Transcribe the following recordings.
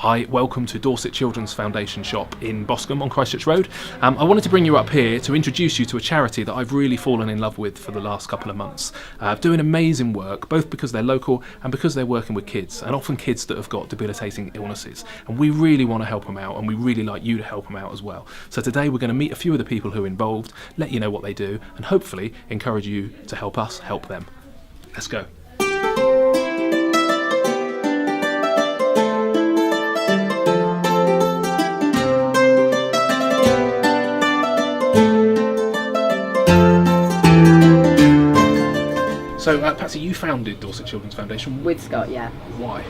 Hi, welcome to Dorset Children's Foundation shop in Boscombe on Christchurch Road. I wanted to bring you up here to introduce you to a charity that I've really fallen in love with for the last couple of months. Doing amazing work, both because they're local and because they're working with kids, and often kids that have got debilitating illnesses. And we really want to help them out, and we really like you to help them out as well. So today we're going to meet a few of the people who are involved, let you know what they do, and hopefully encourage you to help us help them. Let's go. So, Patsy, you founded Dorset Children's Foundation. With Scott, yeah. Why?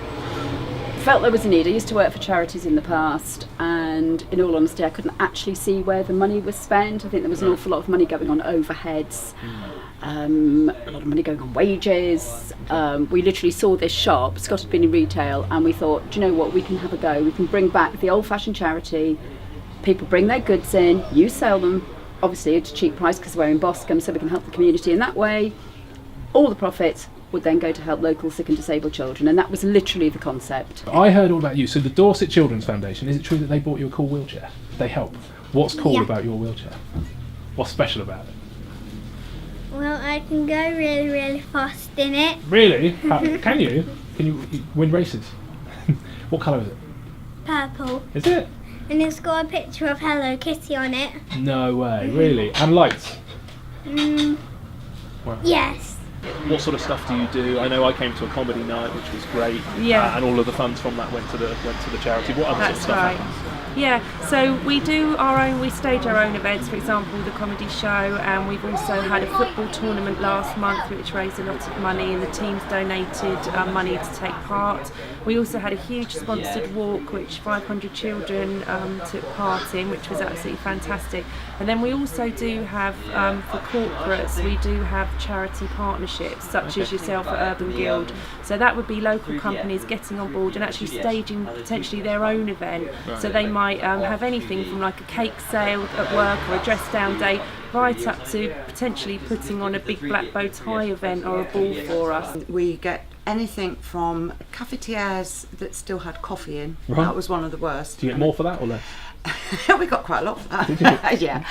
Felt there was a need. I used to work for charities in the past, and in all honesty I couldn't actually see where the money was spent. I think there was an awful lot of money going on overheads, a lot of money going on wages. We literally saw this shop. Scott had been in retail, and we thought, do you know what, we can have a go. We can bring back the old-fashioned charity. People bring their goods in, you sell them, obviously at a cheap price because we're in Boscombe, so we can help the community in that way. All the profits would then go to help local sick and disabled children, and that was literally the concept. I heard all about you. So the Dorset Children's Foundation, is it true that they bought you a cool wheelchair? They help. What's cool about your wheelchair? What's special about it? Well, I can go really, really fast in it. Really? Can you? Can you win races? What colour is it? Purple. Is it? And it's got a picture of Hello Kitty on it. No way, really? And lights? Wow. Yes. What sort of stuff do you do? I know I came to a comedy night, which was great. Yeah. And all of the funds from that went to the charity. What other sort of That's stuff right. happens? Yeah, so we stage our own events, for example the comedy show, and we've also had a football tournament last month which raised a lot of money, and the teams donated money to take part. We also had a huge sponsored walk which 500 children took part in, which was absolutely fantastic. And then we also do have, for corporates, we do have charity partnerships such as yourself at Urban Guild. So that would be local companies getting on board and actually staging potentially their own event. So they might have anything from like a cake sale at work or a dress down day, right up to potentially putting on a big black bow tie event or a ball for us. We get anything from cafetières that still had coffee in. Right. That was one of the worst. Do you get more for that or less? We got quite a lot for that. Yeah.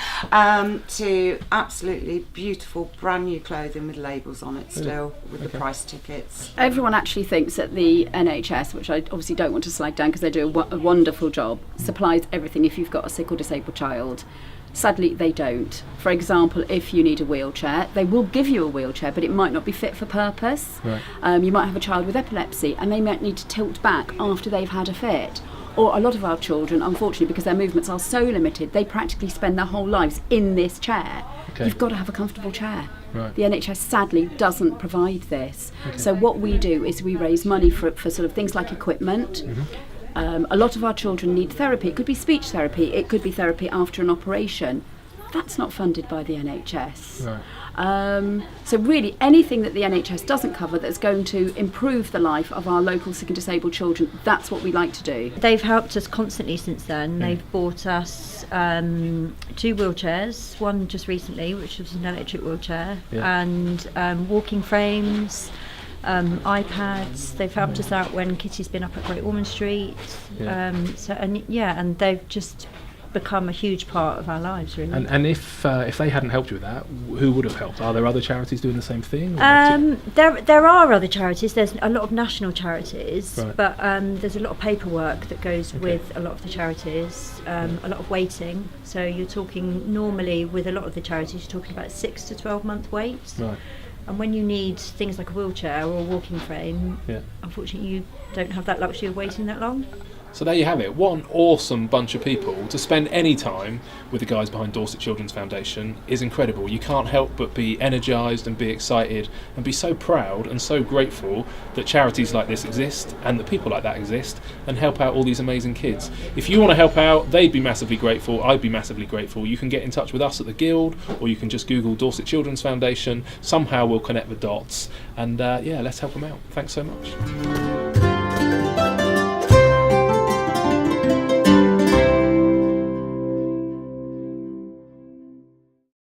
To absolutely beautiful brand new clothing with labels on it still, with the price tickets. Everyone actually thinks that the NHS, which I obviously don't want to slag down because they do a wonderful job, supplies everything if you've got a sick or disabled child. Sadly, they don't. For example, if you need a wheelchair, they will give you a wheelchair, but it might not be fit for purpose. Right. You might have a child with epilepsy, and they might need to tilt back after they've had a fit. Or a lot of our children, unfortunately, because their movements are so limited, they practically spend their whole lives in this chair. Okay. You've got to have a comfortable chair. Right. The NHS sadly doesn't provide this. Okay. So what we do is we raise money for sort of things like equipment. A lot of our children need therapy. It could be speech therapy, it could be therapy after an operation. That's not funded by the NHS. Right. So really anything that the NHS doesn't cover that's going to improve the life of our local sick and disabled children, that's what we like to do. They've helped us constantly since then. They've bought us 2 wheelchairs, one just recently which was an electric wheelchair, and walking frames, iPads. They've helped us out when Kitty's been up at Great Ormond Street, and they've just become a huge part of our lives, really. And if they hadn't helped you with that, who would have helped? Are there other charities doing the same thing? There are other charities. There's a lot of national charities, right. But there's a lot of paperwork that goes with a lot of the charities, a lot of waiting. So you're talking normally with a lot of the charities, you're talking about 6 to 12 month wait. Right. And when you need things like a wheelchair or a walking frame, unfortunately you don't have that luxury of waiting that long. So there you have it, one awesome bunch of people. To spend any time with the guys behind Dorset Children's Foundation is incredible. You can't help but be energised and be excited and be so proud and so grateful that charities like this exist and that people like that exist and help out all these amazing kids. If you want to help out, they'd be massively grateful, I'd be massively grateful. You can get in touch with us at the Guild, or you can just Google Dorset Children's Foundation. Somehow we'll connect the dots, and let's help them out. Thanks so much.